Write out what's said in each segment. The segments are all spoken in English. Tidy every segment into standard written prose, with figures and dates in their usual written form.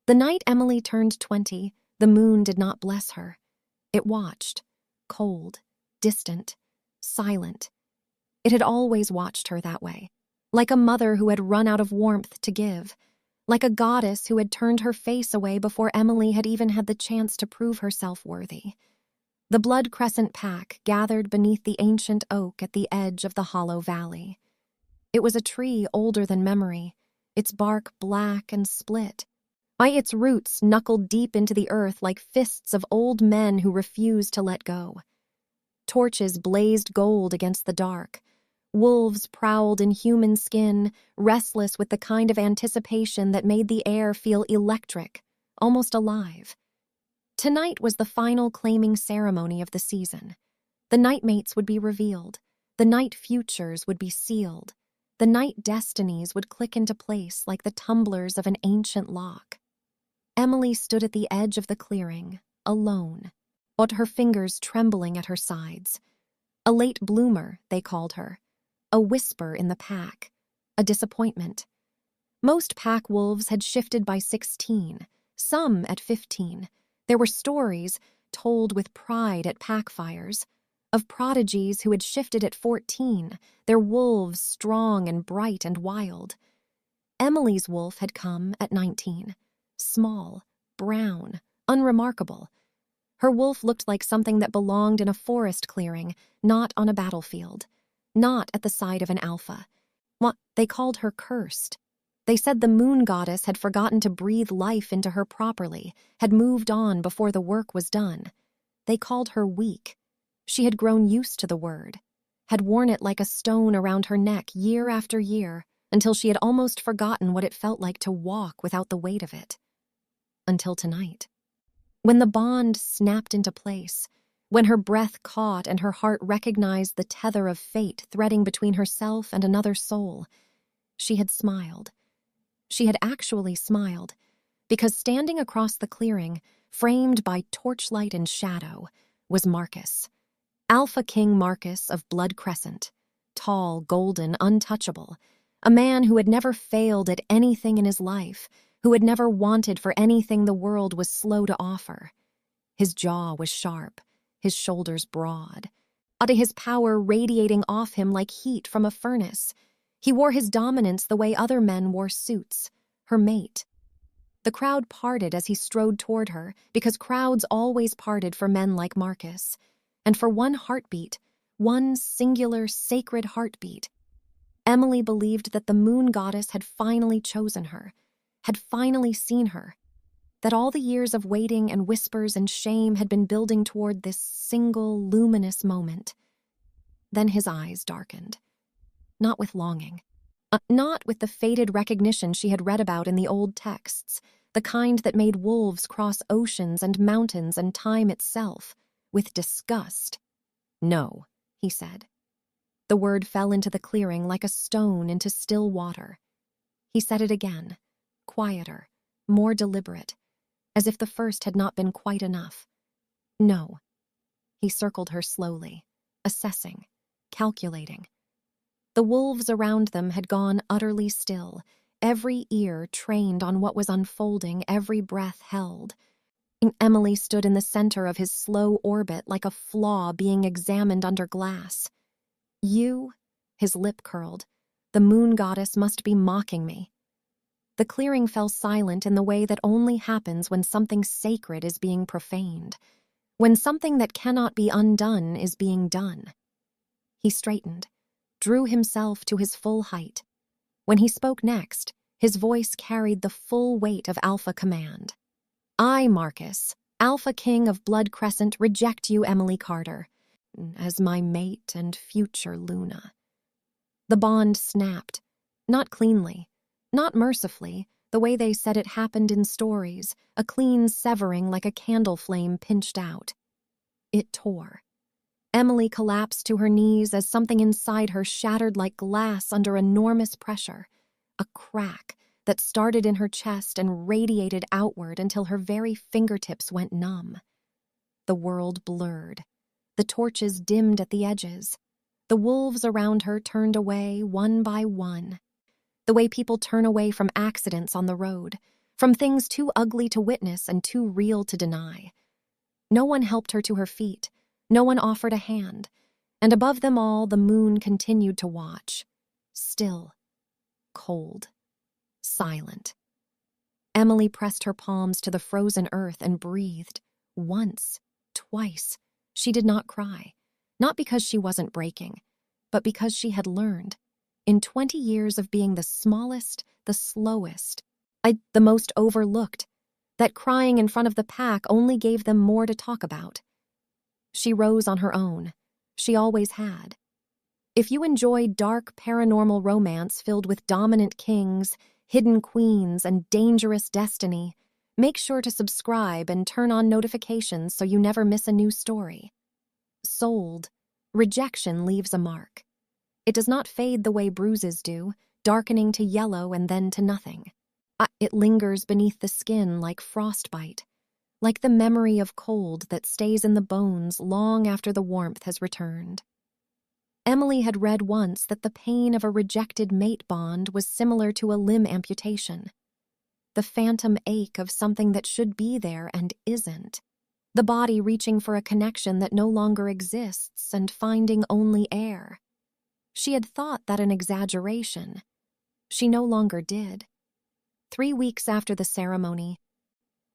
The night Emily turned 20, the moon did not bless her. It watched, cold, distant, silent. It had always watched her that way, like a mother who had run out of warmth to give, like a goddess who had turned her face away before Emily had even had the chance to prove herself worthy. The blood crescent pack gathered beneath the ancient oak at the edge of the hollow valley. It was a tree older than memory, its bark black and split. By its roots knuckled deep into the earth like fists of old men who refused to let go. Torches blazed gold against the dark. Wolves prowled in human skin, restless with the kind of anticipation that made the air feel electric, almost alive. Tonight was the final claiming ceremony of the season. The nightmates would be revealed. The night futures would be sealed. The night destinies would click into place like the tumblers of an ancient lock. Emily stood at the edge of the clearing, alone, but her fingers trembling at her sides. A late bloomer, they called her. A whisper in the pack. A disappointment. Most pack wolves had shifted by 16, some at 15. There were stories, told with pride at pack fires, of prodigies who had shifted at 14, their wolves strong and bright and wild. Emily's wolf had come at 19. Small, brown, unremarkable. Her wolf looked like something that belonged in a forest clearing, not on a battlefield, not at the side of an alpha. They called her cursed. They said the moon goddess had forgotten to breathe life into her properly, had moved on before the work was done. They called her weak. She had grown used to the word, had worn it like a stone around her neck year after year, until she had almost forgotten what it felt like to walk without the weight of it. Until tonight. When the bond snapped into place, when her breath caught and her heart recognized the tether of fate threading between herself and another soul, she had smiled. She had actually smiled, because standing across the clearing, framed by torchlight and shadow, was Marcus. Alpha King Marcus of Blood Crescent, tall, golden, untouchable, a man who had never failed at anything in his life, who had never wanted for anything the world was slow to offer. His jaw was sharp, his shoulders broad, his power radiating off him like heat from a furnace. He wore his dominance the way other men wore suits, her mate. The crowd parted as he strode toward her, because crowds always parted for men like Marcus. And for one heartbeat, one singular sacred heartbeat, Emily believed that the moon goddess had finally chosen her, had finally seen her, that all the years of waiting and whispers and shame had been building toward this single luminous moment. Then his eyes darkened. Not with longing. Not with the faded recognition she had read about in the old texts, the kind that made wolves cross oceans and mountains and time itself. With disgust. "No," he said. The word fell into the clearing like a stone into still water. He said it again, quieter, more deliberate, as if the first had not been quite enough. "No." He circled her slowly, assessing, calculating. The wolves around them had gone utterly still, every ear trained on what was unfolding, every breath held. Emily stood in the center of his slow orbit like a flaw being examined under glass. "You," his lip curled, "the moon goddess must be mocking me." The clearing fell silent in the way that only happens when something sacred is being profaned, when something that cannot be undone is being done. He straightened, drew himself to his full height. When he spoke next, his voice carried the full weight of alpha command. "I, Marcus, Alpha King of Blood Crescent, reject you, Emily Carter, as my mate and future Luna." The bond snapped, not cleanly, not mercifully, the way they said it happened in stories, a clean severing like a candle flame pinched out. It tore. Emily collapsed to her knees as something inside her shattered like glass under enormous pressure, a crack that started in her chest and radiated outward until her very fingertips went numb. The world blurred. The torches dimmed at the edges. The wolves around her turned away one by one. The way people turn away from accidents on the road, from things too ugly to witness and too real to deny. No one helped her to her feet, no one offered a hand, and above them all the moon continued to watch, still, cold, silent. Emily pressed her palms to the frozen earth and breathed. Once, twice, she did not cry, not because she wasn't breaking, but because she had learned, in 20 years of being the smallest, the slowest, the most overlooked, that crying in front of the pack only gave them more to talk about. She rose on her own. She always had. If you enjoy dark paranormal romance filled with dominant kings, hidden queens, and dangerous destiny, make sure to subscribe and turn on notifications so you never miss a new story. Sold, rejection leaves a mark. It does not fade the way bruises do, darkening to yellow and then to nothing. It lingers beneath the skin like frostbite, like the memory of cold that stays in the bones long after the warmth has returned. Emily had read once that the pain of a rejected mate bond was similar to a limb amputation. The phantom ache of something that should be there and isn't. The body reaching for a connection that no longer exists and finding only air. She had thought that an exaggeration. She no longer did. 3 weeks after the ceremony,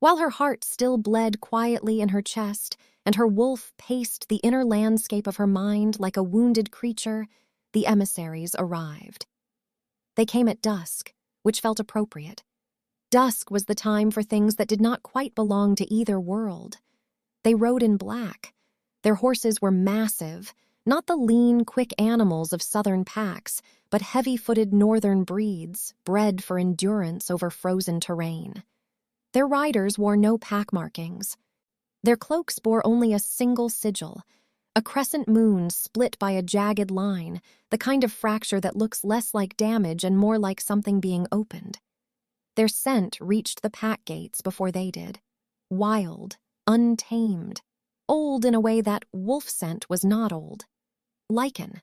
while her heart still bled quietly in her chest and her wolf paced the inner landscape of her mind like a wounded creature, the emissaries arrived. They came at dusk, which felt appropriate. Dusk was the time for things that did not quite belong to either world. They rode in black. Their horses were massive, not the lean, quick animals of southern packs, but heavy-footed northern breeds, bred for endurance over frozen terrain. Their riders wore no pack markings. Their cloaks bore only a single sigil, a crescent moon split by a jagged line, the kind of fracture that looks less like damage and more like something being opened. Their scent reached the pack gates before they did. Wild, untamed, old in a way that wolf scent was not old. Lycan.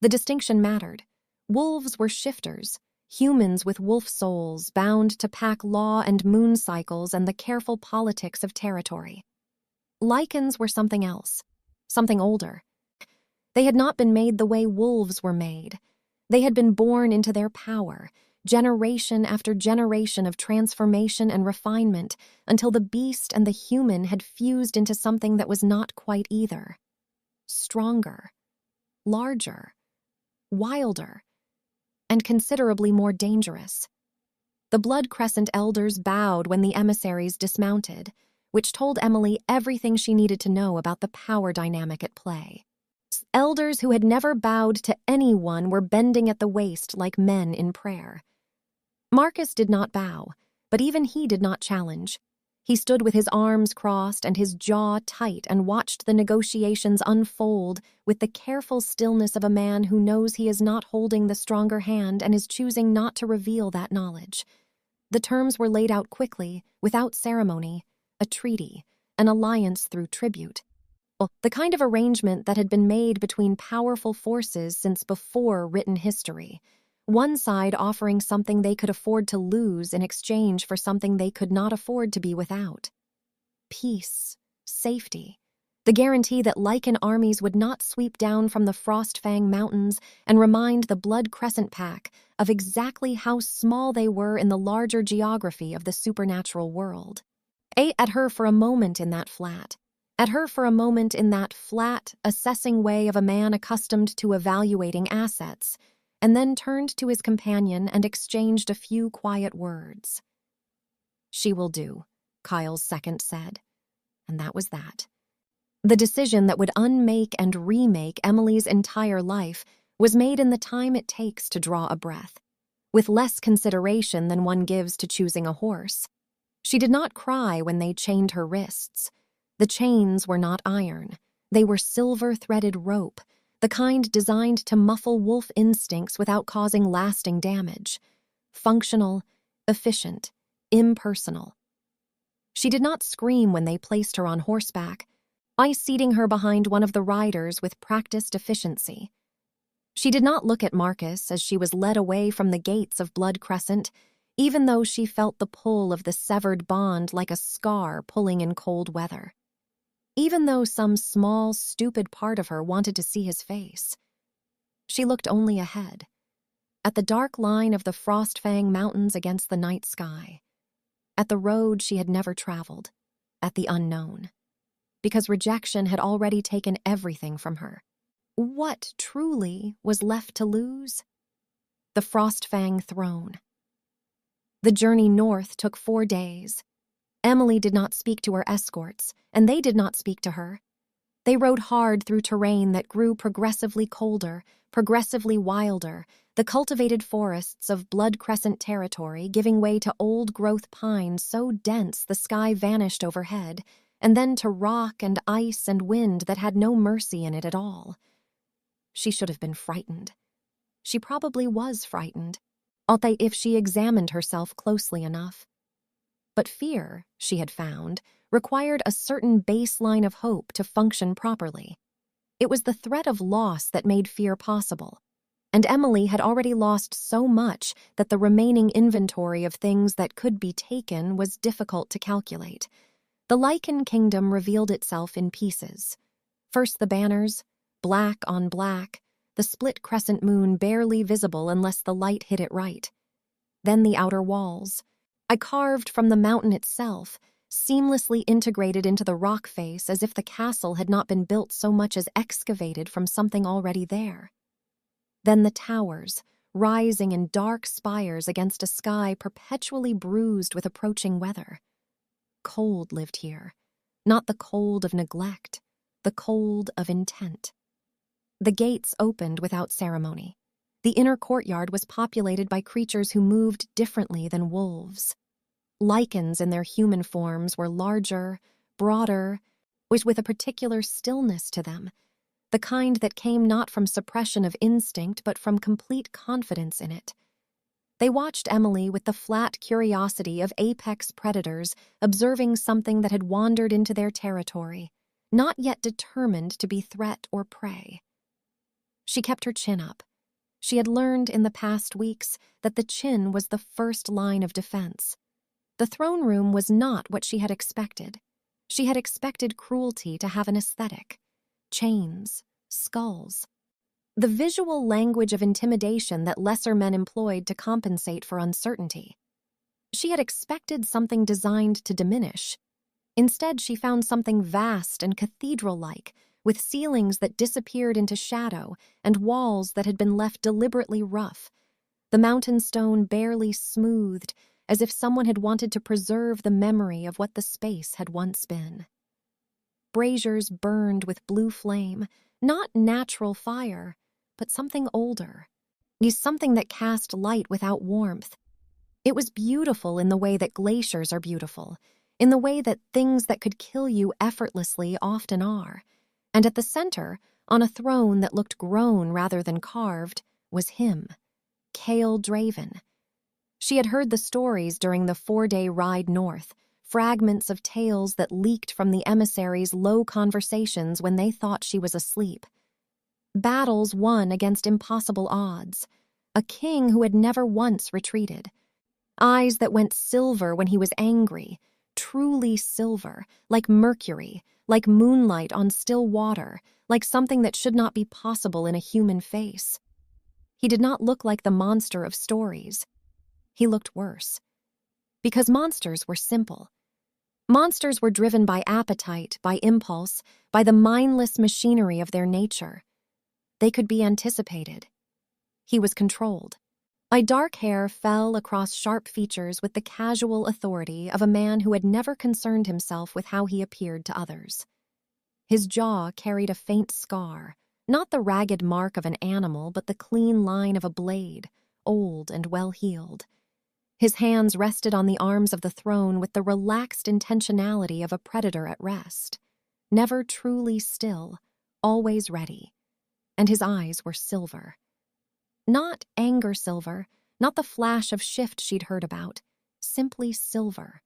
The distinction mattered. Wolves were shifters, humans with wolf souls bound to pack law and moon cycles and the careful politics of territory. Lycans were something else, something older. They had not been made the way wolves were made. They had been born into their power, generation after generation of transformation and refinement, until the beast and the human had fused into something that was not quite either. Stronger, larger, wilder, and considerably more dangerous. The Blood Crescent elders bowed when the emissaries dismounted, which told Emily everything she needed to know about the power dynamic at play. Elders who had never bowed to anyone were bending at the waist like men in prayer. Marcus did not bow, but even he did not challenge. He stood with his arms crossed and his jaw tight and watched the negotiations unfold with the careful stillness of a man who knows he is not holding the stronger hand and is choosing not to reveal that knowledge. The terms were laid out quickly, without ceremony, a treaty, an alliance through tribute. The kind of arrangement that had been made between powerful forces since before written history. One side offering something they could afford to lose in exchange for something they could not afford to be without. Peace, safety, the guarantee that Lycan armies would not sweep down from the Frostfang Mountains and remind the Blood Crescent Pack of exactly how small they were in the larger geography of the supernatural world. Ate at her for a moment in that flat. At her for a moment in that flat, assessing way of a man accustomed to evaluating assets, and then turned to his companion and exchanged a few quiet words. "She will do," Kyle's second said. And that was that. The decision that would unmake and remake Emily's entire life was made in the time it takes to draw a breath, with less consideration than one gives to choosing a horse. She did not cry when they chained her wrists. The chains were not iron. They were silver-threaded rope, the kind designed to muffle wolf instincts without causing lasting damage. Functional, efficient, impersonal. She did not scream when they placed her on horseback, seating her behind one of the riders with practiced efficiency. She did not look at Marcus as she was led away from the gates of Blood Crescent, even though she felt the pull of the severed bond like a scar pulling in cold weather. Even though some small, stupid part of her wanted to see his face. She looked only ahead, at the dark line of the Frostfang Mountains against the night sky, at the road she had never traveled, at the unknown. Because rejection had already taken everything from her. What truly was left to lose? The Frostfang throne. The journey north took 4 days. Emily did not speak to her escorts, and they did not speak to her. They rode hard through terrain that grew progressively colder, progressively wilder, the cultivated forests of Blood Crescent territory giving way to old-growth pines so dense the sky vanished overhead, and then to rock and ice and wind that had no mercy in it at all. She should have been frightened. She probably was frightened, although if she examined herself closely enough. But fear, she had found, required a certain baseline of hope to function properly. It was the threat of loss that made fear possible, and Emily had already lost so much that the remaining inventory of things that could be taken was difficult to calculate. The Lycan Kingdom revealed itself in pieces. First the banners, black on black, the split crescent moon barely visible unless the light hit it right. Then the outer walls, carved from the mountain itself, seamlessly integrated into the rock face as if the castle had not been built so much as excavated from something already there. Then the towers, rising in dark spires against a sky perpetually bruised with approaching weather. Cold lived here, not the cold of neglect, the cold of intent. The gates opened without ceremony. The inner courtyard was populated by creatures who moved differently than wolves. Lycans in their human forms were larger, broader, with a particular stillness to them, the kind that came not from suppression of instinct but from complete confidence in it. They watched Emily with the flat curiosity of apex predators observing something that had wandered into their territory, not yet determined to be threat or prey. She kept her chin up. She had learned in the past weeks that the chin was the first line of defense. The throne room was not what she had expected. She had expected cruelty to have an aesthetic. Chains, skulls. The visual language of intimidation that lesser men employed to compensate for uncertainty. She had expected something designed to diminish. Instead, she found something vast and cathedral-like, with ceilings that disappeared into shadow and walls that had been left deliberately rough, the mountain stone barely smoothed, as if someone had wanted to preserve the memory of what the space had once been. Braziers burned with blue flame, not natural fire, but something older, something that cast light without warmth. It was beautiful in the way that glaciers are beautiful, in the way that things that could kill you effortlessly often are. And at the center, on a throne that looked grown rather than carved, was him, Cale Draven. She had heard the stories during the 4-day ride north, fragments of tales that leaked from the emissaries' low conversations when they thought she was asleep. Battles won against impossible odds, a king who had never once retreated, eyes that went silver when he was angry, truly silver, like mercury, like moonlight on still water, like something that should not be possible in a human face. He did not look like the monster of stories. He looked worse. Because monsters were simple. Monsters were driven by appetite, by impulse, by the mindless machinery of their nature. They could be anticipated. He was controlled. My dark hair fell across sharp features with the casual authority of a man who had never concerned himself with how he appeared to others. His jaw carried a faint scar, not the ragged mark of an animal, but the clean line of a blade, old and well-healed. His hands rested on the arms of the throne with the relaxed intentionality of a predator at rest, never truly still, always ready. And his eyes were silver. Not anger silver, not the flash of shift she'd heard about, simply silver.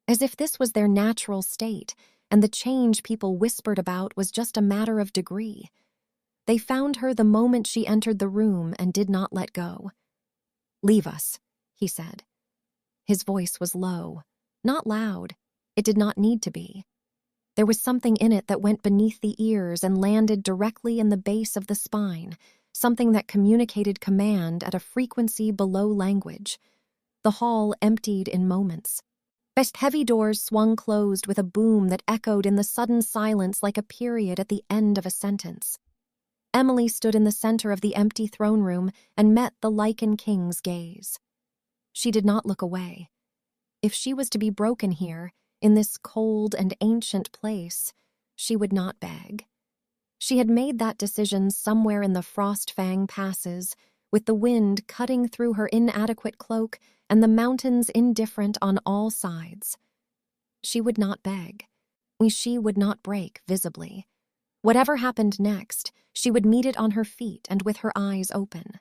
As if this was their natural state, and the change people whispered about was just a matter of degree. They found her the moment she entered the room and did not let go. "Leave us," he said. His voice was low, not loud. It did not need to be. There was something in it that went beneath the ears and landed directly in the base of the spine, something that communicated command at a frequency below language. The hall emptied in moments. Heavy doors swung closed with a boom that echoed in the sudden silence like a period at the end of a sentence. Emily stood in the center of the empty throne room and met the Lycan King's gaze. She did not look away. If she was to be broken here, in this cold and ancient place, she would not beg. She had made that decision somewhere in the Frostfang passes, with the wind cutting through her inadequate cloak and the mountains indifferent on all sides. She would not beg. She would not break visibly. Whatever happened next, she would meet it on her feet and with her eyes open.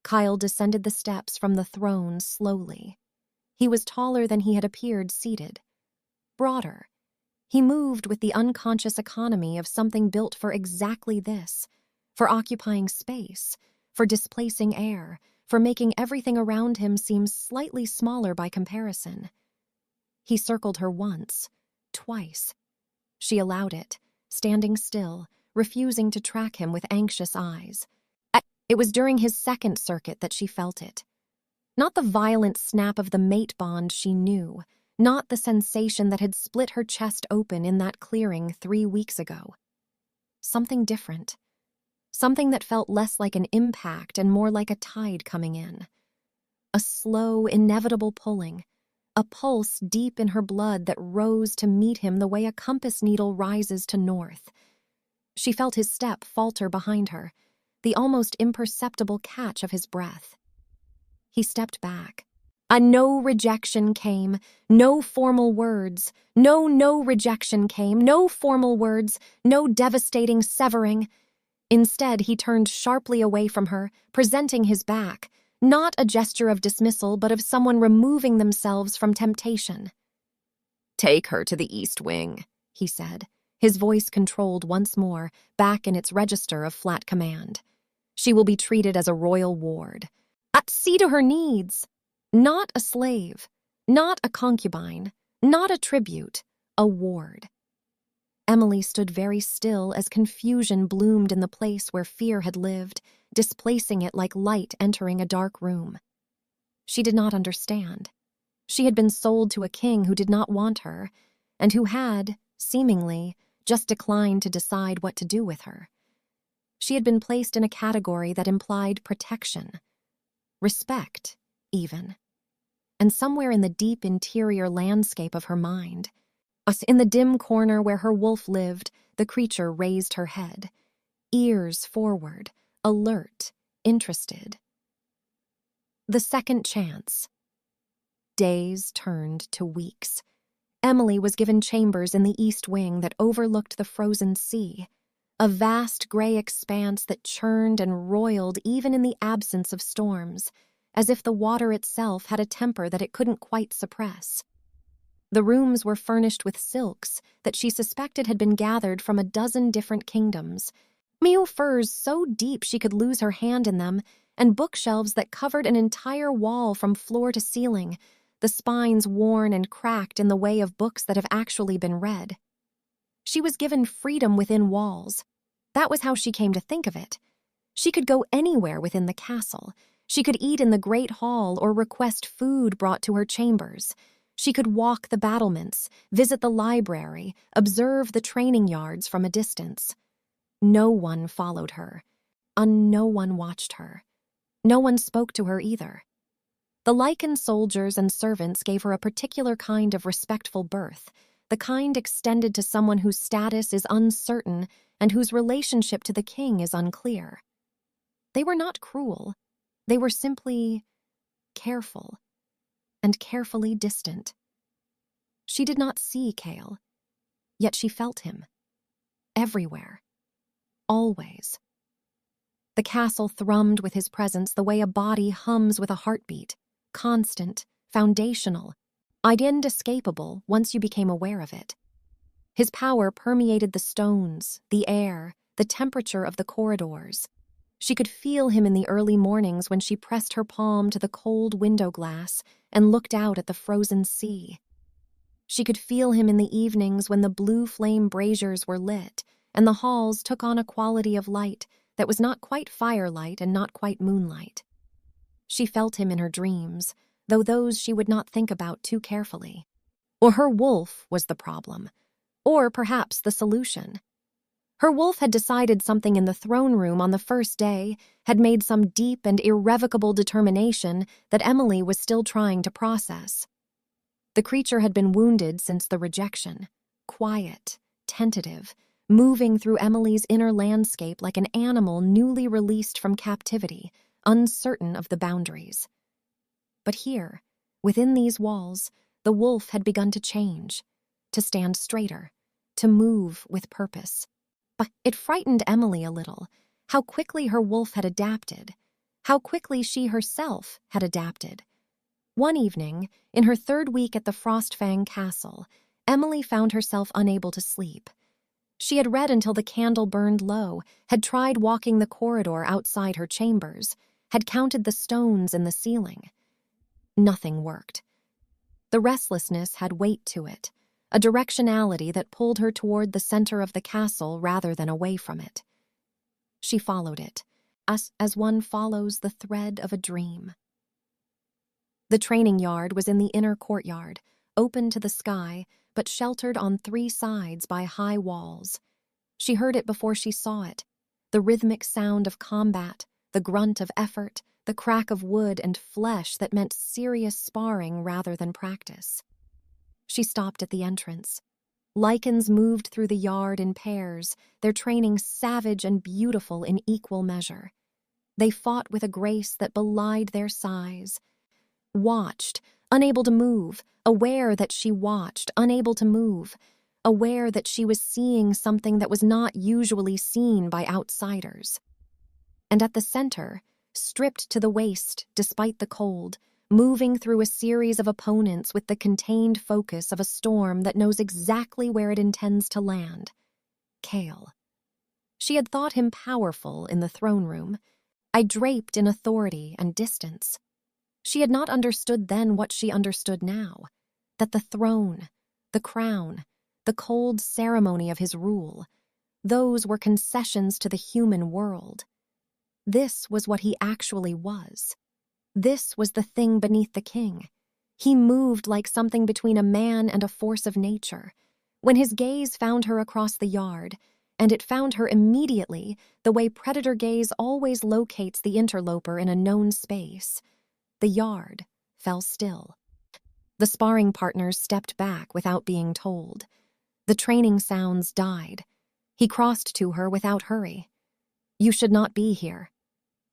Kyle descended the steps from the throne slowly. He was taller than he had appeared seated. Broader. He moved with the unconscious economy of something built for exactly this, for occupying space, for displacing air, for making everything around him seem slightly smaller by comparison. He circled her once, twice. She allowed it, standing still, refusing to track him with anxious eyes. It was during his second circuit that she felt it. Not the violent snap of the mate bond she knew, not the sensation that had split her chest open in that clearing 3 weeks ago. Something different. Something that felt less like an impact and more like a tide coming in. A slow, inevitable pulling, a pulse deep in her blood that rose to meet him the way a compass needle rises to north. She felt his step falter behind her, the almost imperceptible catch of his breath. He stepped back. No rejection came, no formal words. No rejection came, no formal words, no devastating severing. Instead, he turned sharply away from her, presenting his back, not a gesture of dismissal, but of someone removing themselves from temptation. "Take her to the East Wing," he said, his voice controlled once more, back in its register of flat command. "She will be treated as a royal ward. See to her needs. Not a slave, not a concubine, not a tribute, a ward." Emily stood very still as confusion bloomed in the place where fear had lived, displacing it like light entering a dark room. She did not understand. She had been sold to a king who did not want her, and who had, seemingly, just declined to decide what to do with her. She had been placed in a category that implied protection, respect, even. And somewhere in the deep interior landscape of her mind, in the dim corner where her wolf lived, the creature raised her head, ears forward, alert, interested. The second chance. Days turned to weeks. Emily was given chambers in the East Wing that overlooked the frozen sea, a vast gray expanse that churned and roiled even in the absence of storms, as if the water itself had a temper that it couldn't quite suppress. The rooms were furnished with silks that she suspected had been gathered from a dozen different kingdoms, furs so deep she could lose her hand in them, and bookshelves that covered an entire wall from floor to ceiling, the spines worn and cracked in the way of books that have actually been read. She was given freedom within walls. That was how she came to think of it. She could go anywhere within the castle. She could eat in the great hall or request food brought to her chambers. She could walk the battlements, visit the library, observe the training yards from a distance. No one followed her. No one watched her. No one spoke to her either. The Lycan soldiers and servants gave her a particular kind of respectful berth, the kind extended to someone whose status is uncertain and whose relationship to the king is unclear. They were not cruel. They were simply careful, and carefully distant. She did not see Cale, yet she felt him. Everywhere. Always. The castle thrummed with his presence the way a body hums with a heartbeat, constant, foundational, inescapable once you became aware of it. His power permeated the stones, the air, the temperature of the corridors. She could feel him in the early mornings when she pressed her palm to the cold window glass and looked out at the frozen sea. She could feel him in the evenings when the blue flame braziers were lit and the halls took on a quality of light that was not quite firelight and not quite moonlight. She felt him in her dreams, though those she would not think about too carefully. Or her wolf was the problem, or perhaps the solution. Her wolf had decided something in the throne room on the first day, had made some deep and irrevocable determination that Emily was still trying to process. The creature had been wounded since the rejection, quiet, tentative, moving through Emily's inner landscape like an animal newly released from captivity, uncertain of the boundaries. But here, within these walls, the wolf had begun to change, to stand straighter, to move with purpose. But it frightened Emily a little, how quickly her wolf had adapted, how quickly she herself had adapted. One evening, in her third week at the Frostfang Castle, Emily found herself unable to sleep. She had read until the candle burned low, had tried walking the corridor outside her chambers, had counted the stones in the ceiling. Nothing worked. The restlessness had weight to it, a directionality that pulled her toward the center of the castle rather than away from it. She followed it, as one follows the thread of a dream. The training yard was in the inner courtyard, open to the sky, but sheltered on three sides by high walls. She heard it before she saw it, the rhythmic sound of combat, the grunt of effort, the crack of wood and flesh that meant serious sparring rather than practice. She stopped at the entrance. Lycans moved through the yard in pairs, their training savage and beautiful in equal measure. They fought with a grace that belied their size. Watched, unable to move, aware that she watched, unable to move, aware that she was seeing something that was not usually seen by outsiders. And at the center, stripped to the waist despite the cold, moving through a series of opponents with the contained focus of a storm that knows exactly where it intends to land. Kale. She had thought him powerful in the throne room, draped in authority and distance. She had not understood then what she understood now, that the throne, the crown, the cold ceremony of his rule, those were concessions to the human world. This was what he actually was. This was the thing beneath the king. He moved like something between a man and a force of nature. When his gaze found her across the yard, and it found her immediately the way predator gaze always locates the interloper in a known space, the yard fell still. The sparring partners stepped back without being told. The training sounds died. He crossed to her without hurry. "You should not be here."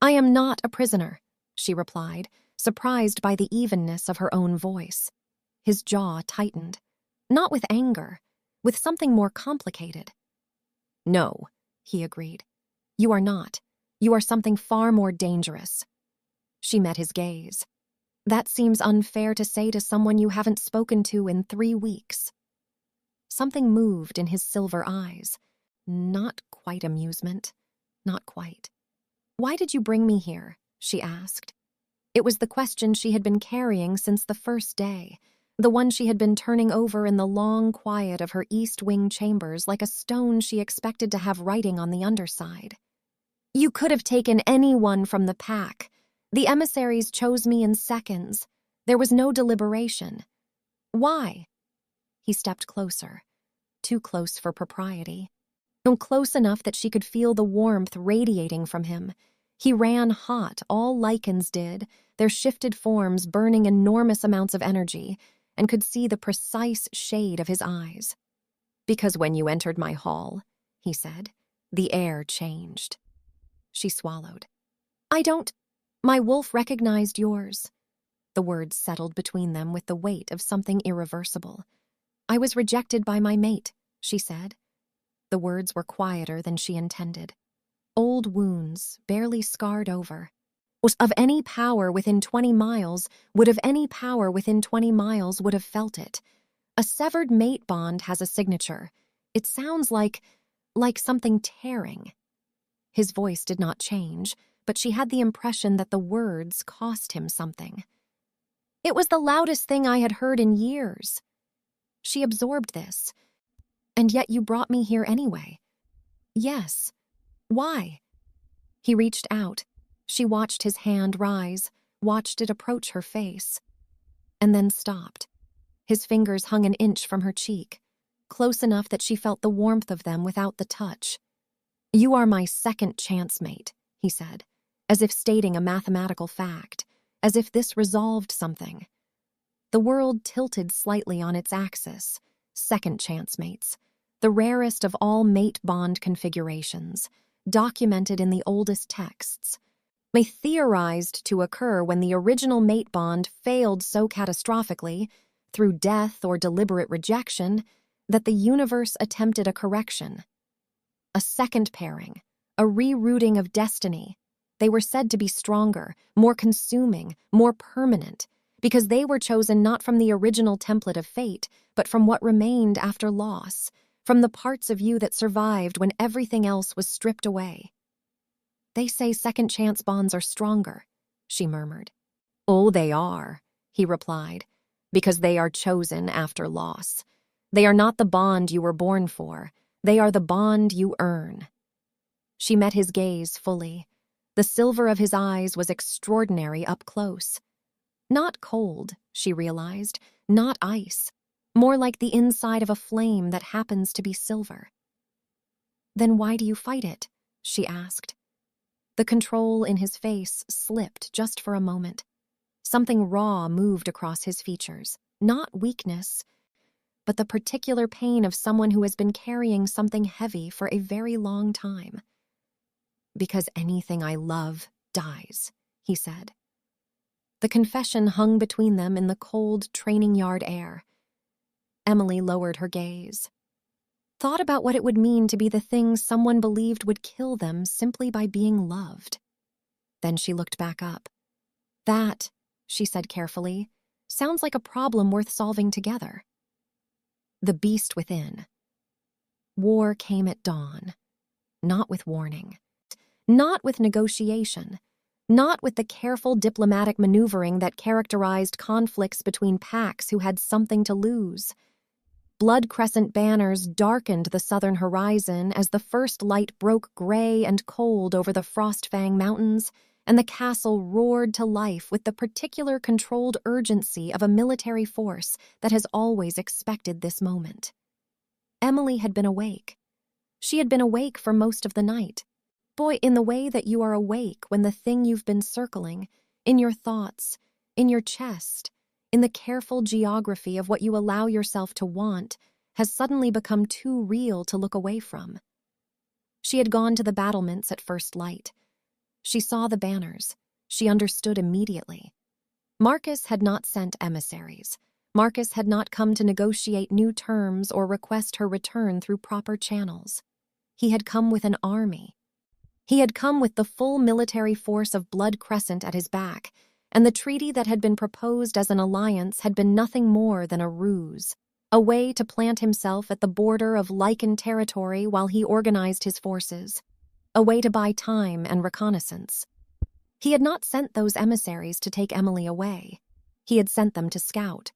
"I am not a prisoner," she replied, surprised by the evenness of her own voice. His jaw tightened, not with anger, with something more complicated. "No," he agreed. "You are not. You are something far more dangerous." She met his gaze. "That seems unfair to say to someone you haven't spoken to in 3 weeks. Something moved in his silver eyes. Not quite amusement. Not quite. "Why did you bring me here?" she asked. It was the question she had been carrying since the first day, the one she had been turning over in the long quiet of her East Wing chambers like a stone she expected to have writing on the underside. "You could have taken anyone from the pack. The emissaries chose me in seconds. There was no deliberation." "Why?" He stepped closer, too close for propriety. Close enough that she could feel the warmth radiating from him. He ran hot, all Lycans did, their shifted forms burning enormous amounts of energy, and could see the precise shade of his eyes. "Because when you entered my hall," he said, "the air changed." She swallowed. My wolf recognized yours." The words settled between them with the weight of something irreversible. "I was rejected by my mate," she said. The words were quieter than she intended. Old wounds, barely scarred over. Of any power within 20 miles would have felt it. A severed mate bond has a signature. It sounds like something tearing. His voice did not change, but she had the impression that the words cost him something. It was the loudest thing I had heard in years. She absorbed this. And yet you brought me here anyway. Yes. Why? He reached out. She watched his hand rise, watched it approach her face, and then stopped. His fingers hung an inch from her cheek, close enough that she felt the warmth of them without the touch. You are my second chance mate, he said, as if stating a mathematical fact, as if this resolved something. The world tilted slightly on its axis. Second chance mates, the rarest of all mate bond configurations, documented in the oldest texts, may theorized to occur when the original mate bond failed so catastrophically, through death or deliberate rejection, that the universe attempted a correction. A second pairing, a rerouting of destiny. They were said to be stronger, more consuming, more permanent, because they were chosen not from the original template of fate, but from what remained after loss, from the parts of you that survived when everything else was stripped away. They say second chance bonds are stronger, she murmured. Oh, they are, he replied, because they are chosen after loss. They are not the bond you were born for. They are the bond you earn. She met his gaze fully. The silver of his eyes was extraordinary up close. Not cold, she realized, not ice, more like the inside of a flame that happens to be silver. Then why do you fight it? She asked. The control in his face slipped just for a moment. Something raw moved across his features, not weakness, but the particular pain of someone who has been carrying something heavy for a very long time. Because anything I love dies, he said. The confession hung between them in the cold training yard air. Emily lowered her gaze. Thought about what it would mean to be the thing someone believed would kill them simply by being loved. Then she looked back up. That, she said carefully, sounds like a problem worth solving together. The beast within. War came at dawn, not with warning, not with negotiation, not with the careful diplomatic maneuvering that characterized conflicts between packs who had something to lose. Blood crescent banners darkened the southern horizon as the first light broke gray and cold over the Frostfang Mountains, and the castle roared to life with the particular controlled urgency of a military force that has always expected this moment. Emily had been awake. She had been awake for most of the night. Boy, in the way that you are awake when the thing you've been circling, in your thoughts, in your chest, in the careful geography of what you allow yourself to want, has suddenly become too real to look away from. She had gone to the battlements at first light. She saw the banners. She understood immediately. Marcus had not sent emissaries. Marcus had not come to negotiate new terms or request her return through proper channels. He had come with an army. He had come with the full military force of Blood Crescent at his back, and the treaty that had been proposed as an alliance had been nothing more than a ruse, a way to plant himself at the border of Lycan territory while he organized his forces, a way to buy time and reconnaissance. He had not sent those emissaries to take Emily away. He had sent them to scout.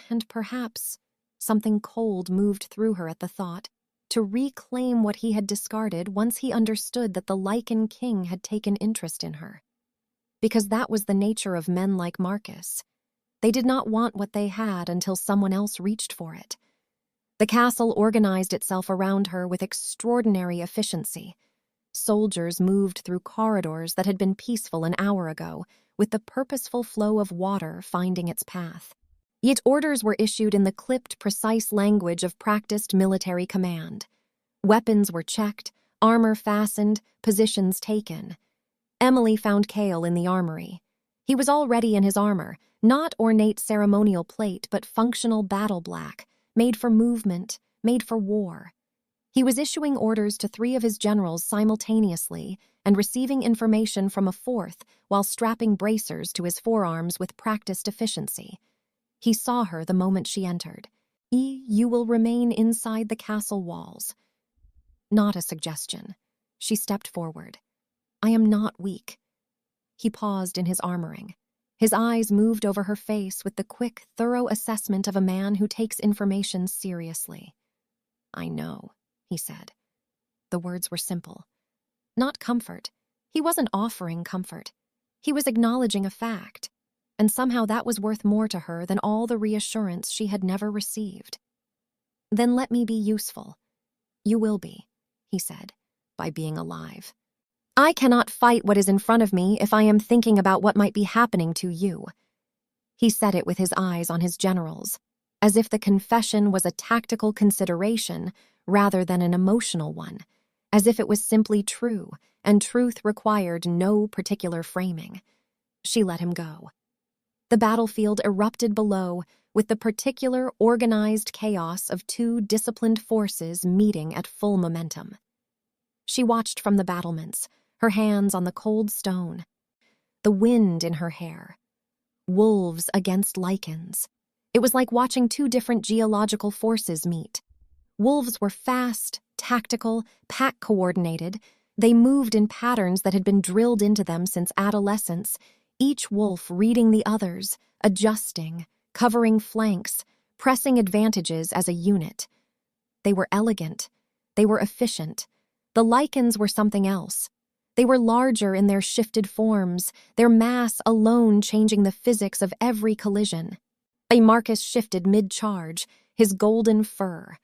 And perhaps something cold moved through her at the thought, to reclaim what he had discarded once he understood that the Lycan King had taken interest in her. Because that was the nature of men like Marcus. They did not want what they had until someone else reached for it. The castle organized itself around her with extraordinary efficiency. Soldiers moved through corridors that had been peaceful an hour ago, with the purposeful flow of water finding its path. Yet orders were issued in the clipped, precise language of practiced military command. Weapons were checked, armor fastened, positions taken. Emily found Cale in the armory. He was already in his armor, not ornate ceremonial plate, but functional battle black, made for movement, made for war. He was issuing orders to 3 of his generals simultaneously and receiving information from a 4th while strapping bracers to his forearms with practiced efficiency. He saw her the moment she entered. You will remain inside the castle walls. Not a suggestion. She stepped forward. I am not weak. He paused in his armoring. His eyes moved over her face with the quick, thorough assessment of a man who takes information seriously. I know, he said. The words were simple. Not comfort. He wasn't offering comfort. He was acknowledging a fact, and somehow that was worth more to her than all the reassurance she had never received. Then let me be useful. You will be, he said, by being alive. I cannot fight what is in front of me if I am thinking about what might be happening to you. He said it with his eyes on his generals, as if the confession was a tactical consideration rather than an emotional one, as if it was simply true, and truth required no particular framing. She let him go. The battlefield erupted below with the particular organized chaos of two disciplined forces meeting at full momentum. She watched from the battlements, her hands on the cold stone, the wind in her hair. Wolves against Lycans. It was like watching two different geological forces meet. Wolves were fast, tactical, pack-coordinated. They moved in patterns that had been drilled into them since adolescence, each wolf reading the others, adjusting, covering flanks, pressing advantages as a unit. They were elegant. They were efficient. The Lycans were something else. They were larger in their shifted forms, their mass alone changing the physics of every collision. Marcus shifted mid-charge, his golden fur.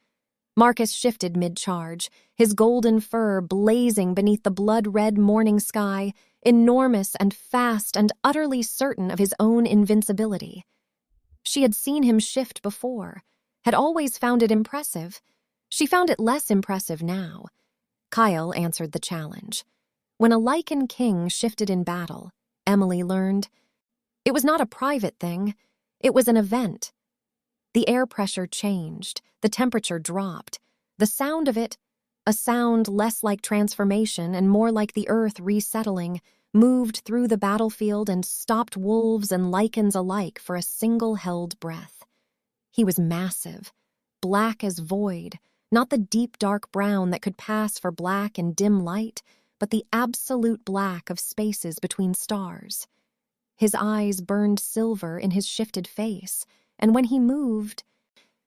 Marcus shifted mid-charge, his golden fur blazing beneath the blood-red morning sky, enormous and fast and utterly certain of his own invincibility. She had seen him shift before, had always found it impressive. She found it less impressive now. Kyle answered the challenge. When a Lycan King shifted in battle, Emily learned, it was not a private thing, it was an event. The air pressure changed, the temperature dropped. The sound of it, a sound less like transformation and more like the earth resettling, moved through the battlefield and stopped wolves and Lycans alike for a single held breath. He was massive, black as void, not the deep dark brown that could pass for black in dim light, but the absolute black of spaces between stars. His eyes burned silver in his shifted face, and when he moved,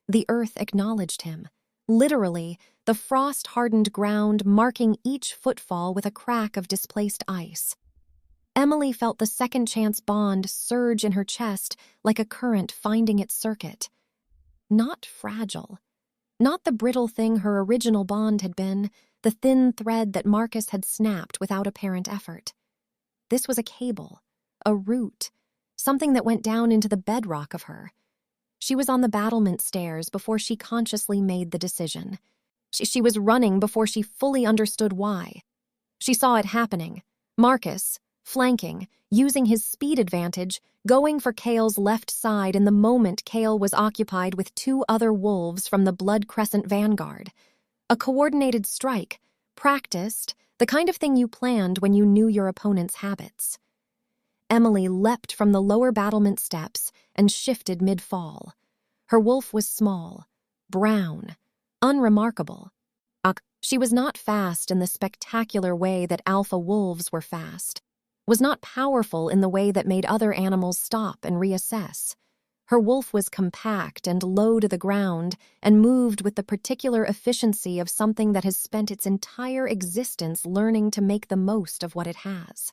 the earth acknowledged him. Literally, the frost-hardened ground marking each footfall with a crack of displaced ice. Emily felt the second-chance bond surge in her chest like a current finding its circuit. Not fragile. Not the brittle thing her original bond had been, the thin thread that Marcus had snapped without apparent effort. This was a cable, a root, something that went down into the bedrock of her. She was on the battlement stairs before she consciously made the decision. She was running before she fully understood why. She saw it happening. Marcus, flanking, using his speed advantage, going for Kale's left side in the moment Kale was occupied with two other wolves from the Blood Crescent vanguard. A coordinated strike, practiced, the kind of thing you planned when you knew your opponent's habits. Emily leapt from the lower battlement steps and shifted mid-fall. Her wolf was small, brown, unremarkable. She was not fast in the spectacular way that alpha wolves were fast, was not powerful in the way that made other animals stop and reassess. Her wolf was compact and low to the ground and moved with the particular efficiency of something that has spent its entire existence learning to make the most of what it has.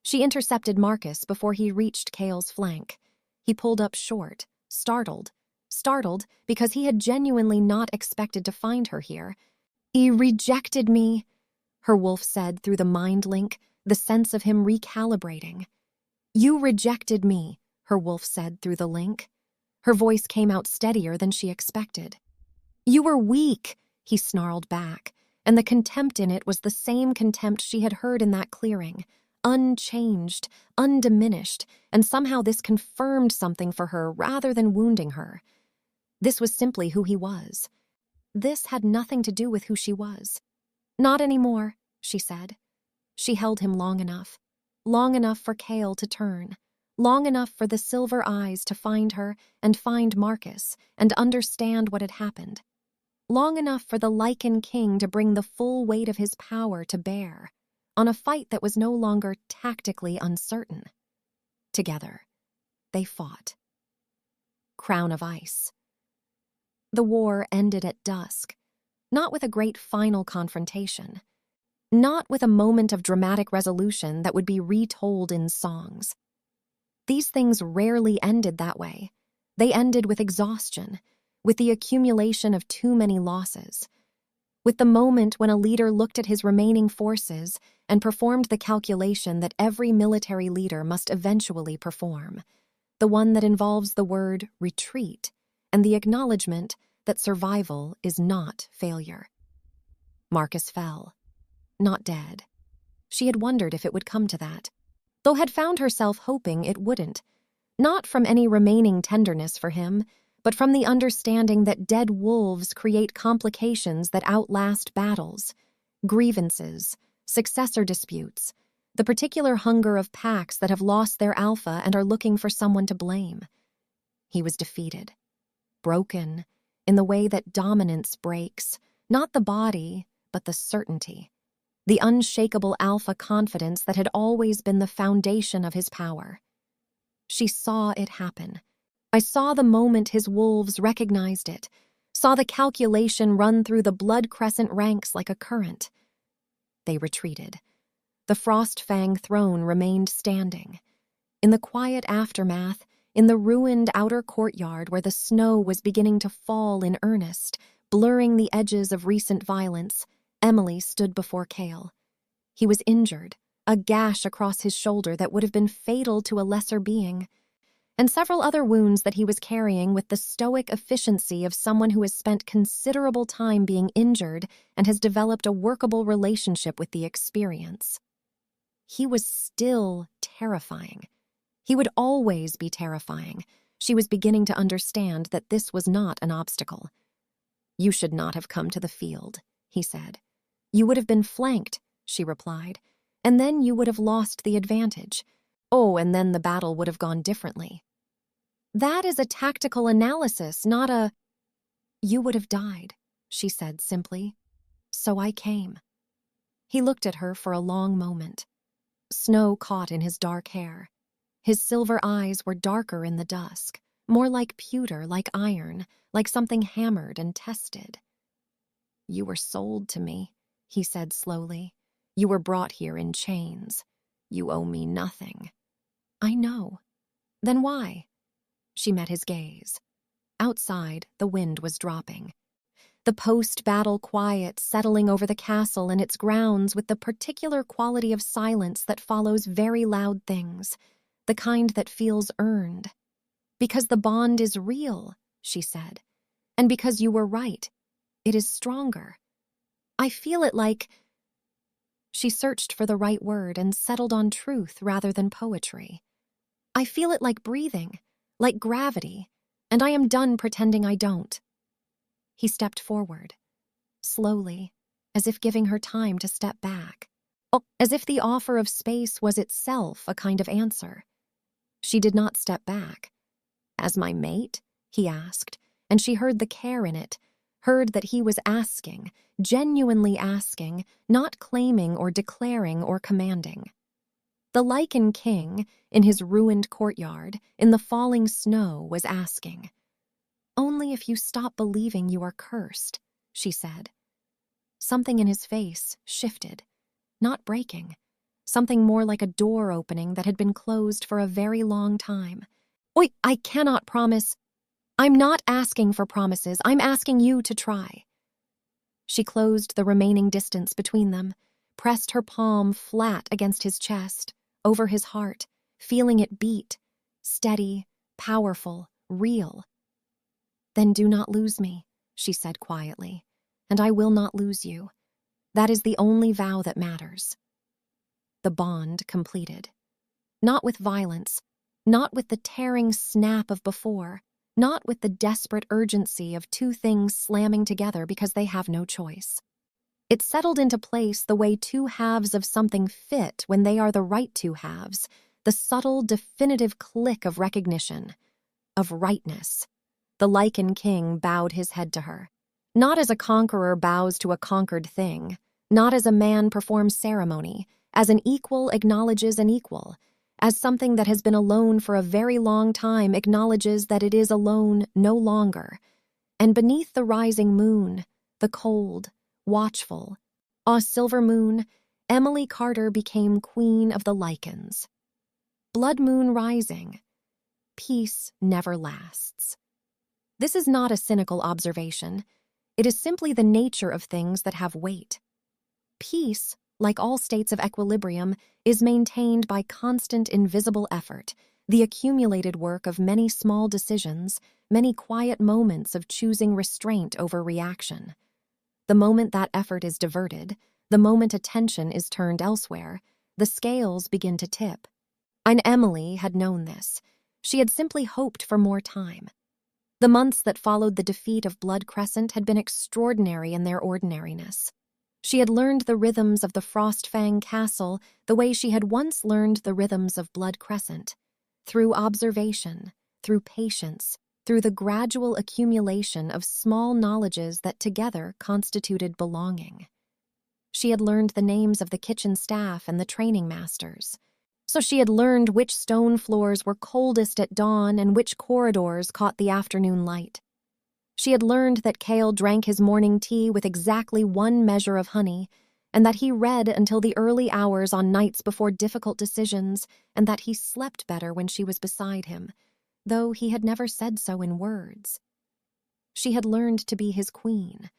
She intercepted Marcus before he reached Kale's flank. He pulled up short, startled because he had genuinely not expected to find her here. "He rejected me," her wolf said through the mind link, the sense of him recalibrating. "You rejected me," her wolf said through the link. Her voice came out steadier than she expected. "You were weak," he snarled back, and the contempt in it was the same contempt she had heard in that clearing, unchanged, undiminished, and somehow this confirmed something for her rather than wounding her. This was simply who he was. This had nothing to do with who she was. "Not anymore," she said. She held him long enough for Kale to turn, long enough for the silver eyes to find her and find Marcus and understand what had happened. long enough for the Lycan King to bring the full weight of his power to bear on a fight that was no longer tactically uncertain. Together, they fought. Crown of Ice. The war ended at dusk, not with a great final confrontation, not with a moment of dramatic resolution that would be retold in songs. These things rarely ended that way. They ended with exhaustion, with the accumulation of too many losses, with the moment when a leader looked at his remaining forces and performed the calculation that every military leader must eventually perform, the one that involves the word retreat and the acknowledgement that survival is not failure. Marcus fell. Not dead. She had wondered if it would come to that, though had found herself hoping it wouldn't, not from any remaining tenderness for him, but from the understanding that dead wolves create complications that outlast battles, grievances, successor disputes, the particular hunger of packs that have lost their alpha and are looking for someone to blame. He was defeated, broken, in the way that dominance breaks, not the body, but the certainty, the unshakable alpha confidence that had always been the foundation of his power. She saw it happen. I saw the moment his wolves recognized it, saw the calculation run through the blood-crescent ranks like a current. They retreated. The Frostfang throne remained standing. In the quiet aftermath, in the ruined outer courtyard where the snow was beginning to fall in earnest, blurring the edges of recent violence, Emily stood before Cale. He was injured, a gash across his shoulder that would have been fatal to a lesser being, and several other wounds that he was carrying with the stoic efficiency of someone who has spent considerable time being injured and has developed a workable relationship with the experience. He was still terrifying. He would always be terrifying. She was beginning to understand that this was not an obstacle. "You should not have come to the field," he said. "You would have been flanked," she replied, "and then you would have lost the advantage. Oh, and then the battle would have gone differently." "That is a tactical analysis, not a—" "You would have died," she said simply. "So I came." He looked at her for a long moment. Snow caught in his dark hair. His silver eyes were darker in the dusk, more like pewter, like iron, like something hammered and tested. "You were sold to me," he said slowly. "You were brought here in chains. You owe me nothing." "I know." "Then why?" She met his gaze. Outside, the wind was dropping. The post-battle quiet settling over the castle and its grounds with the particular quality of silence that follows very loud things, the kind that feels earned. "Because the bond is real," she said, "and because you were right. It is stronger. I feel it like—" She searched for the right word and settled on truth rather than poetry. "I feel it like breathing, like gravity, and I am done pretending I don't." He stepped forward, slowly, as if giving her time to step back. Oh, as if the offer of space was itself a kind of answer. She did not step back. "As my mate?" he asked, and she heard the care in it, heard that he was asking, genuinely asking, not claiming or declaring or commanding. The Lycan King, in his ruined courtyard, in the falling snow, was asking. "Only if you stop believing you are cursed," she said. Something in his face shifted, not breaking, something more like a door opening that had been closed for a very long time. "Oi, I cannot promise." "I'm not asking for promises. I'm asking you to try." She closed the remaining distance between them, pressed her palm flat against his chest, over his heart, feeling it beat, steady, powerful, real. "Then do not lose me," she said quietly, "and I will not lose you. That is the only vow that matters." The bond completed. Not with violence, not with the tearing snap of before, not with the desperate urgency of two things slamming together because they have no choice. It settled into place the way two halves of something fit when they are the right two halves, the subtle, definitive click of recognition, of rightness. The Lycan King bowed his head to her. Not as a conqueror bows to a conquered thing, not as a man performs ceremony, as an equal acknowledges an equal, as something that has been alone for a very long time acknowledges that it is alone no longer. And beneath the rising moon, the cold, watchful, silver moon, Emily Carter became queen of the Lycans. Blood moon rising. Peace never lasts. This is not a cynical observation. It is simply the nature of things that have weight. Peace, like all states of equilibrium, is maintained by constant invisible effort, the accumulated work of many small decisions, many quiet moments of choosing restraint over reaction. The moment that effort is diverted, the moment attention is turned elsewhere, the scales begin to tip. And Emily had known this. She had simply hoped for more time. The months that followed the defeat of Blood Crescent had been extraordinary in their ordinariness. She had learned the rhythms of the Frostfang Castle the way she had once learned the rhythms of Blood Crescent, through observation, through patience, through the gradual accumulation of small knowledges that together constituted belonging. She had learned the names of the kitchen staff and the training masters. So she had learned which stone floors were coldest at dawn and which corridors caught the afternoon light. She had learned that Cale drank his morning tea with exactly 1 measure of honey, and that he read until the early hours on nights before difficult decisions, and that he slept better when she was beside him, though he had never said so in words. She had learned to be his queen.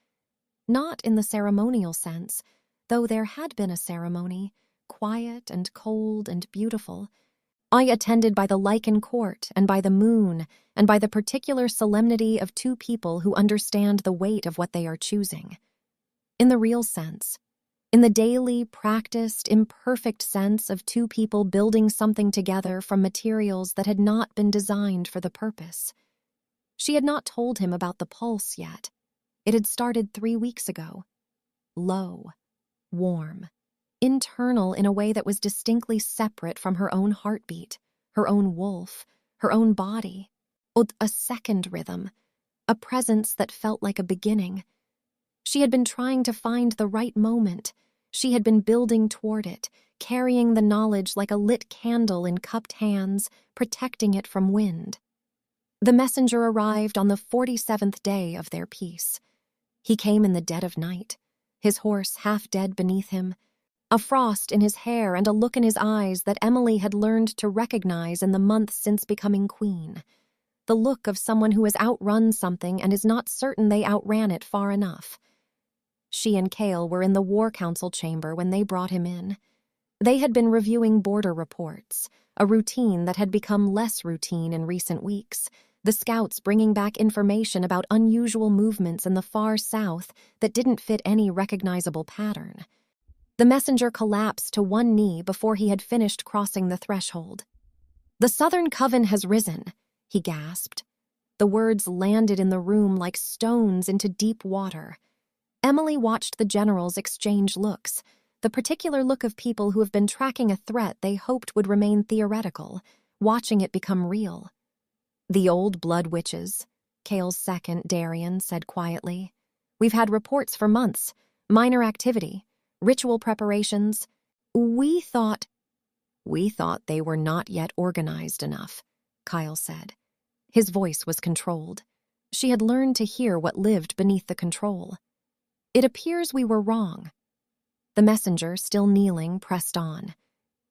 Not in the ceremonial sense, though there had been a ceremony, quiet and cold and beautiful, attended by the Lycan court and by the moon and by the particular solemnity of 2 people who understand the weight of what they are choosing. In the real sense, in the daily, practiced, imperfect sense of 2 people building something together from materials that had not been designed for the purpose. She had not told him about the pulse yet. It had started 3 weeks ago. Low, warm, internal in a way that was distinctly separate from her own heartbeat, her own wolf, her own body. A second rhythm, a presence that felt like a beginning. She had been trying to find the right moment. She had been building toward it, carrying the knowledge like a lit candle in cupped hands, protecting it from wind. The messenger arrived on the 47th day of their peace. He came in the dead of night, his horse half dead beneath him, a frost in his hair and a look in his eyes that Emily had learned to recognize in the months since becoming queen. The look of someone who has outrun something and is not certain they outran it far enough. She and Cale were in the War Council chamber when they brought him in. They had been reviewing border reports, a routine that had become less routine in recent weeks, the scouts bringing back information about unusual movements in the far south that didn't fit any recognizable pattern. The messenger collapsed to one knee before he had finished crossing the threshold. "The Southern Coven has risen," he gasped. The words landed in the room like stones into deep water. Emily watched the generals exchange looks, the particular look of people who have been tracking a threat they hoped would remain theoretical, watching it become real. "The old blood witches," Cale's second, Darian, said quietly. "We've had reports for months, minor activity, ritual preparations. We thought they were not yet organized enough," Kyle said. His voice was controlled. She had learned to hear what lived beneath the control. "It appears we were wrong." The messenger, still kneeling, pressed on.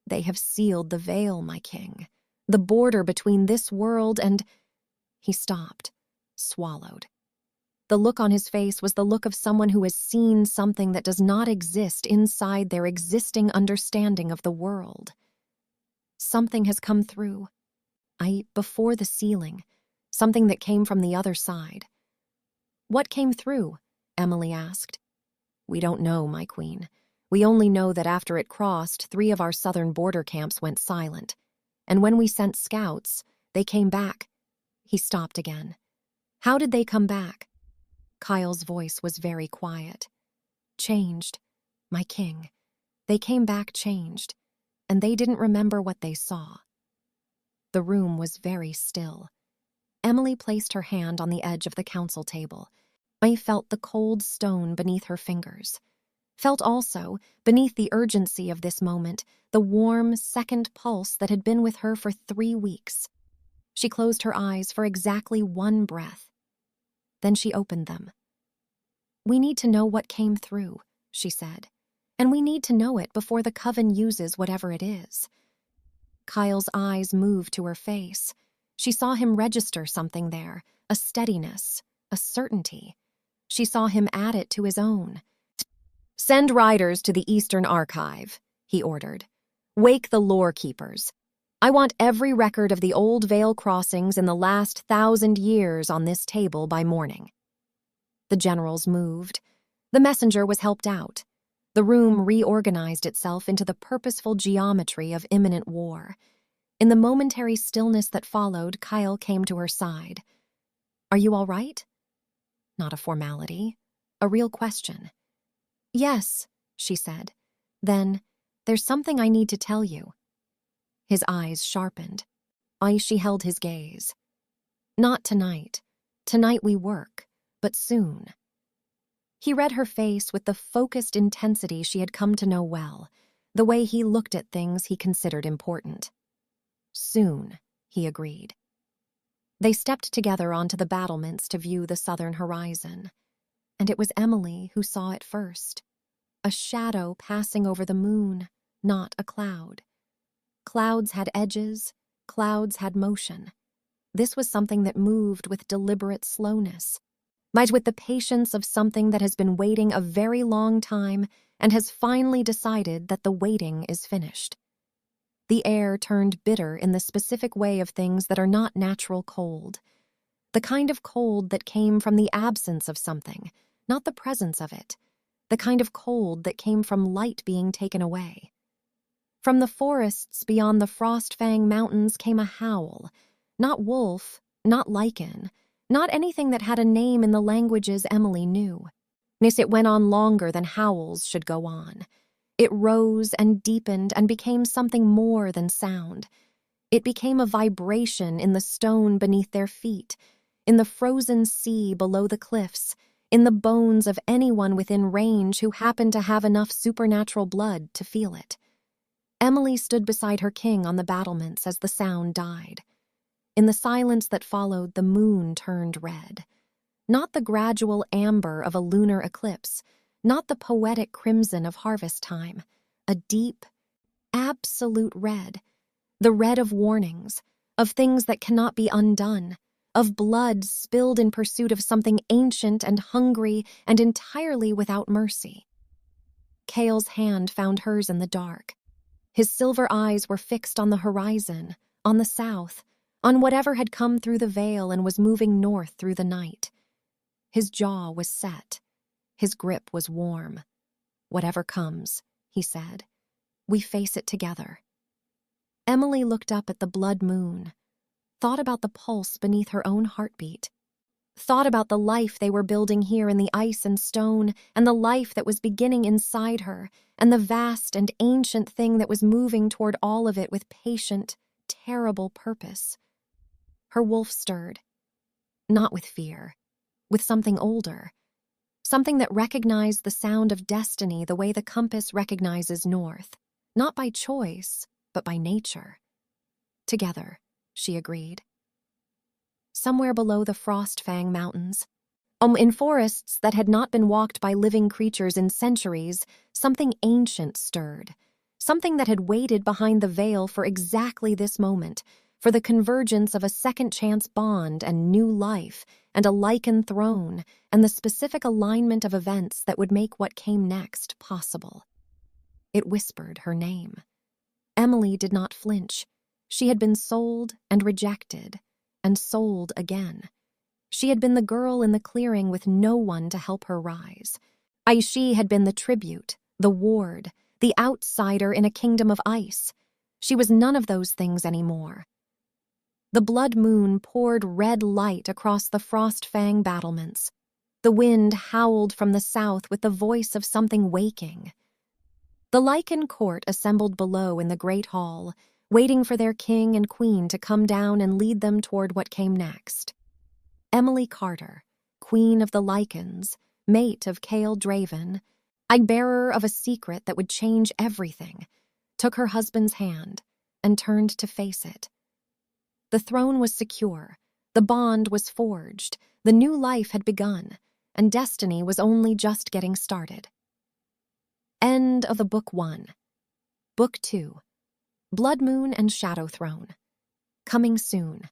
"They have sealed the veil, my king. The border between this world and—" He stopped, swallowed. The look on his face was the look of someone who has seen something that does not exist inside their existing understanding of the world. "Something has come through. Before the ceiling. Something that came from the other side." "What came through?" Emily asked. "We don't know, my queen. We only know that after it crossed, 3 of our southern border camps went silent. And when we sent scouts, they came back." He stopped again. "How did they come back?" Kyle's voice was very quiet. "Changed, my king. They came back changed, and they didn't remember what they saw." The room was very still. Emily placed her hand on the edge of the council table. I felt the cold stone beneath her fingers. Felt also, beneath the urgency of this moment, the warm second pulse that had been with her for 3 weeks. She closed her eyes for exactly 1 breath. Then she opened them. "We need to know what came through," she said. "And we need to know it before the coven uses whatever it is." Kyle's eyes moved to her face. She saw him register something there, a steadiness, a certainty. She saw him add it to his own. "Send riders to the Eastern Archive," he ordered. "Wake the lore keepers. I want every record of the old Vale crossings in the last 1,000 years on this table by morning." The generals moved. The messenger was helped out. The room reorganized itself into the purposeful geometry of imminent war. In the momentary stillness that followed, Kyle came to her side. "Are you all right?" Not a formality, a real question. "Yes," she said. Then, "There's something I need to tell you." His eyes sharpened. She held his gaze. "Not tonight. Tonight we work, but soon." He read her face with the focused intensity she had come to know well, the way he looked at things he considered important. "Soon," he agreed. They stepped together onto the battlements to view the southern horizon. And it was Emily who saw it first. A shadow passing over the moon, not a cloud. Clouds had edges, clouds had motion. This was something that moved with deliberate slowness, but with the patience of something that has been waiting a very long time and has finally decided that the waiting is finished. The air turned bitter in the specific way of things that are not natural cold. The kind of cold that came from the absence of something, not the presence of it. The kind of cold that came from light being taken away. From the forests beyond the Frostfang Mountains came a howl. Not wolf, not Lycan, not anything that had a name in the languages Emily knew. It went on longer than howls should go on. It rose and deepened and became something more than sound. It became a vibration in the stone beneath their feet, in the frozen sea below the cliffs, in the bones of anyone within range who happened to have enough supernatural blood to feel it. Emily stood beside her king on the battlements as the sound died. In the silence that followed, the moon turned red. Not the gradual amber of a lunar eclipse, not the poetic crimson of harvest time. A deep, absolute red. The red of warnings, of things that cannot be undone, of blood spilled in pursuit of something ancient and hungry and entirely without mercy. Cale's hand found hers in the dark. His silver eyes were fixed on the horizon, on the south, on whatever had come through the veil and was moving north through the night. His jaw was set. His grip was warm. "Whatever comes," he said, "we face it together." Emily looked up at the blood moon, thought about the pulse beneath her own heartbeat, thought about the life they were building here in the ice and stone, and the life that was beginning inside her, and the vast and ancient thing that was moving toward all of it with patient, terrible purpose. Her wolf stirred. Not with fear, with something older. Something that recognized the sound of destiny the way the compass recognizes north. Not by choice, but by nature. "Together," she agreed. Somewhere below the Frostfang Mountains, in forests that had not been walked by living creatures in centuries, something ancient stirred. Something that had waited behind the veil for exactly this moment, for the convergence of a second-chance bond and new life, and a Lycan throne, and the specific alignment of events that would make what came next possible. It whispered her name. Emily did not flinch. She had been sold and rejected, and sold again. She had been the girl in the clearing with no one to help her rise. She had been the tribute, the ward, the outsider in a kingdom of ice. She was none of those things anymore. The blood moon poured red light across the Frostfang battlements. The wind howled from the south with the voice of something waking. The Lycan court assembled below in the great hall, waiting for their king and queen to come down and lead them toward what came next. Emily Carter, queen of the Lycans, mate of Cale Draven, bearer of a secret that would change everything, took her husband's hand and turned to face it. The throne was secure, the bond was forged, the new life had begun, and destiny was only just getting started. End of the Book 1. Book 2. Blood Moon and Shadow Throne. Coming soon.